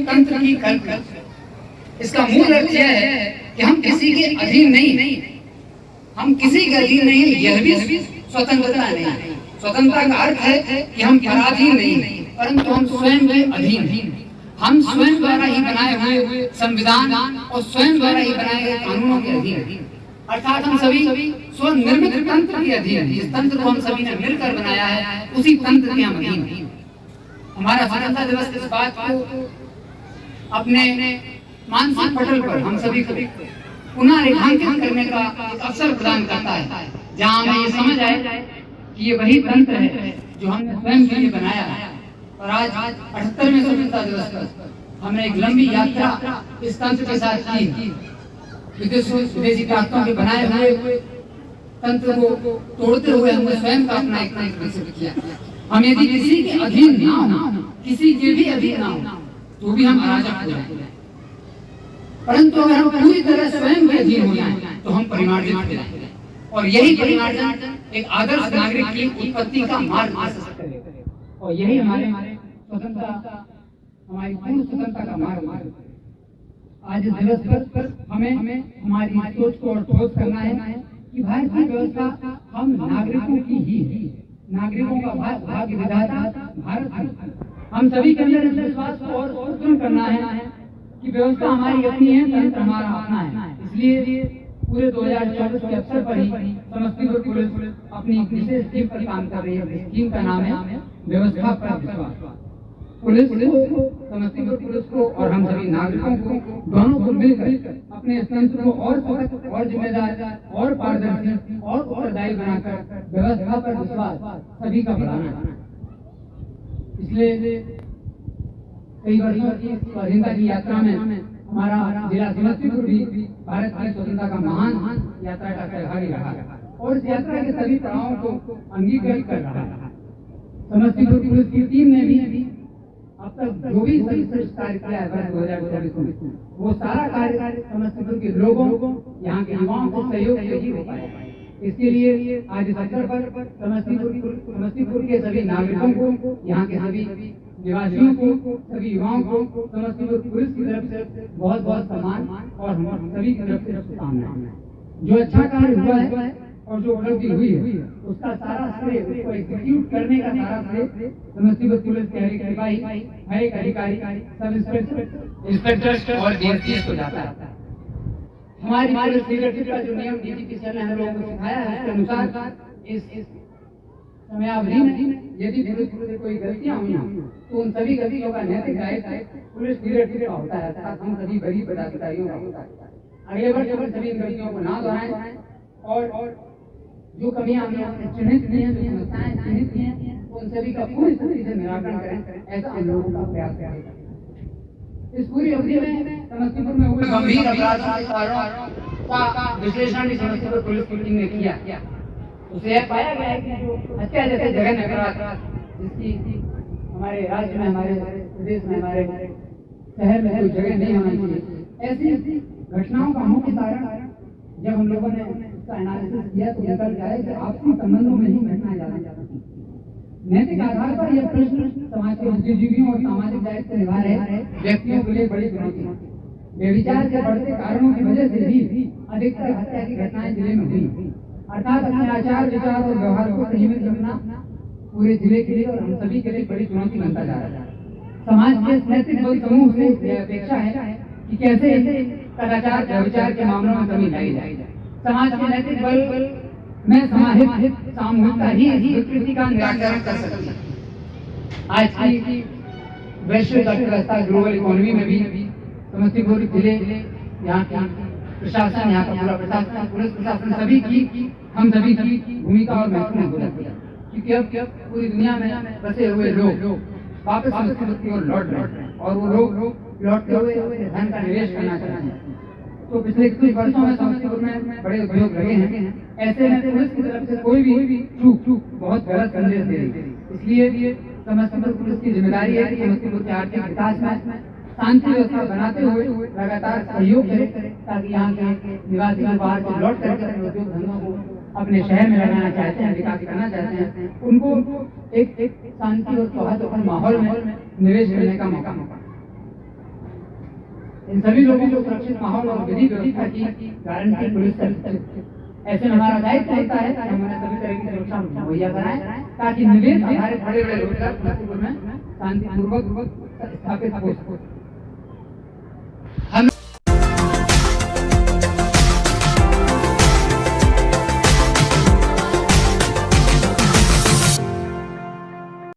तंत्र की कल्पना। इसका मूल अर्थ यह है कि हम किसी के अधीन नहीं, हम किसी के अधीन नहीं, यह भी स्वतंत्रता नहीं। स्वतंत्रता का अर्थ है कि हम पराधीन नहीं, परंतु हम स्वयं के अधीन। हम स्वयं द्वारा ही बनाए हुए संविधान और स्वयं द्वारा ही बनाए गए कानूनों के अधीन, अर्थात हम सभी स्वनिर्मित तंत्र के अधीन। जिस तंत्र को हम सभी ने मिलकर बनाया है, उसी तंत्र के हम अधीन। हमारा स्वतंत्रता दिवस इस बात को अपने मानसिक पटल पर हम सभी को पुनः रेखांकित करने का एक अवसर प्रदान करता है, जहाँ हमें ये समझ आए कि ये वही तंत्र है जो हमने स्वयं के लिए बनाया है। और आज 78वें स्वतंत्रता दिवस पर हमने एक लंबी यात्रा इस तंत्र के साथ की। विदेशी ताकतों के बनाए हुए तंत्र को तोड़ते हुए हमने स्वयं का अपना एक तंत्र विकसित किया। हम यदि किसी के अधीन ना हो, किसी के भी अधीन ना हो, तो भी हम अराजक हो जाएंगे। परंतु अगर हम पूरी तरह स्वयं के अधीन हो जाएं, तो हम परिमार्जित हो जाएंगे। और यही परिमार्जन एक आदर्श नागरिक की उत्पत्ति का मार्ग प्रशस्त करेगा। और यही हमारे स्वतंत्रता, हमारी पूर्ण स्वतंत्रता का मार्ग। आज इस दिवस पर हमें हमारी सोच को और ठोस करना है कि भारतीय व्यवस्था हम नागरिकों की ही है। नागरिकों का भाग्य विधाता भारत है। हम सभी के अंदर इस विश्वास को और सुदृढ़ करना है कि व्यवस्था हमारी अपनी है, तंत्र हमारा अपना है। इसलिए पूरे 2024 के अवसर पर ही समस्तीपुर पुलिस अपनी एक विशेष स्कीम पर काम कर रही है। स्कीम का नाम है व्यवस्था पर विश्वास। पुलिस को, समस्तीपुर पुलिस को और हम सभी नागरिकों को, दोनों को मिलकर अपने तंत्र को और सशक्त और जिम्मेदार और पारदर्शी और उत्तरदायी बनाकर व्यवस्था पर विश्वास सभी का बढ़ाना है। इसलिए कई वर्षों की स्वाधीनता की यात्रा में हमारा जिला समस्तीपुर भी भारत की स्वतंत्रता का महान यात्रा का सहभागी रहा और इस यात्रा के सभी पड़ावों को अंगीकृत कर रहा है। समस्तीपुर पुलिस की टीम ने भी अब तक जो भी सर्वश्रेष्ठ कार्य किया है वर्ष 2024 में, वो सारा कार्य समस्तीपुर के लोगों, यहाँ के युवाओं को सहयोग से ही हो पाएगा। इसके लिए आज इस अवसर पर समस्तीपुर के सभी नागरिकों को, यहाँ के सभी निवासियों को, सभी युवाओं को समस्तीपुर पुलिस की तरफ से बहुत बहुत सम्मान और हम सभी की तरफ से शुभकामनाएं। जो अच्छा कार्य हुआ है और जो उपलब्धि हुई है, उसका सारा श्रेय, उसको एग्जीक्यूट करने का सारा श्रेय समस्तीपुर पुलिस के हर एक सिपाही, हर एक अधिकारी, सब इंस्पेक्टर और डीएसपी को जाता है। हमारी पुलिस लीडरशिप का जो नियम डीजीपी सर ने हम लोगों को सिखाया है, उसके अनुसार इस समयावधि में यदि पुलिस से कोई गलतियां हुई तो उन सभी गलतियों का नैतिक दायित्व पुलिस लीडरशिप का होता है, अर्थात हम सभी बड़ी पदाधिकारियों का होता है। अगले वर्ष सभी गलतियों को ना दोहराएं और जो कमियां हमने चिन्हित की हैं, जो समस्याएं चिन्हित की हैं, उन सभी का पूरी तरीके से निराकरण करें, ऐसा हम लोगों का प्रयास करें। इस पूरी अवधि में समस्तीपुर में हुए गंभीर अपराधों के कारणों का विश्लेषण भी समस्तीपुर पुलिस की टीम ने किया। उसे यह पाया गया है कि जो हत्या जैसे जघन्य अपराध, जिसकी हमारे राज्य में, हमारे प्रदेश में, हमारे शहर में कोई जगह नहीं होनी चाहिए, ऐसी घटनाओं का मुख्य कारण जब हम लोगों ने इसका एनालिसिस किया तो निकल गया कि आपसी संबंधों में ही घटनाएं ज्यादा जाती। नैतिक आधार पर यह प्रश्न समाज के बुद्धिजीवियों और सामाजिक दायित्व निभा रहे व्यक्तियों के लिए बड़ी चुनौती है। व्यभिचार के बढ़ते कारणों की वजह से भी अधिकतर हत्या की घटनाएं जिले में हुई, अर्थात अपने आचार विचार और व्यवहार को संयमित रखना पूरे जिले के लिए और हम सभी के लिए बड़ी चुनौती बनता जा रहा है। समाज के नैतिक बल समूह से यह अपेक्षा है कि कैसे कदाचार व्यभिचार के मामलों में कमी लाई जाए। समाज के नैतिक बल में समाहित सामूहिकता ही विकृति का निराकरण कर सकती है। आज की वैश्विक अर्थव्यवस्था, ग्लोबल इकोनॉमी में भी समस्तीपुर जिले, यहाँ की प्रशासन, यहाँ का पूरा प्रशासन, पुलिस प्रशासन, सभी की, हम सभी की भूमिका और महत्वपूर्ण हो जाती है। क्योंकि अब पूरी दुनिया में बसे हुए लोग वापस समस्तीपुर की ओर लौट रहे हैं और वो लोग लौटते हुए धन का निवेश करना चाहते हैं। तो पिछले कुछ वर्षों में समस्तीपुर में बड़े उद्योग लगे हैं। ऐसे में पुलिस की तरफ से कोई भी चूक बहुत गलत संदेश दे रही है। इसलिए समस्तीपुर पुलिस की जिम्मेदारी है कि समस्तीपुर के आर्थिक विकास में शांति व्यवस्था बनाते हुए लगातार सहयोग करे, ताकि यहाँ के निवासी बाहर से लौट करके अपने उद्योग धंधों को अपने शहर में लगाना चाहते हैं, विकास करना चाहते हैं, उनको एक शांति और सौहार्दपूर्ण माहौल में निवेश करने का मौका। इन सभी लोगों को सुरक्षित माहौल और विधि व्यवस्था की गारंटी पुलिस करती है। ऐसे में हमारा दायित्व होता है कि हम उन्हें सभी तरह की सुरक्षा मुहैया कराएं ताकि निवेश आधारित बड़े बड़े रोजगार समस्तीपुर में शांतिपूर्वक स्थापित हो सके।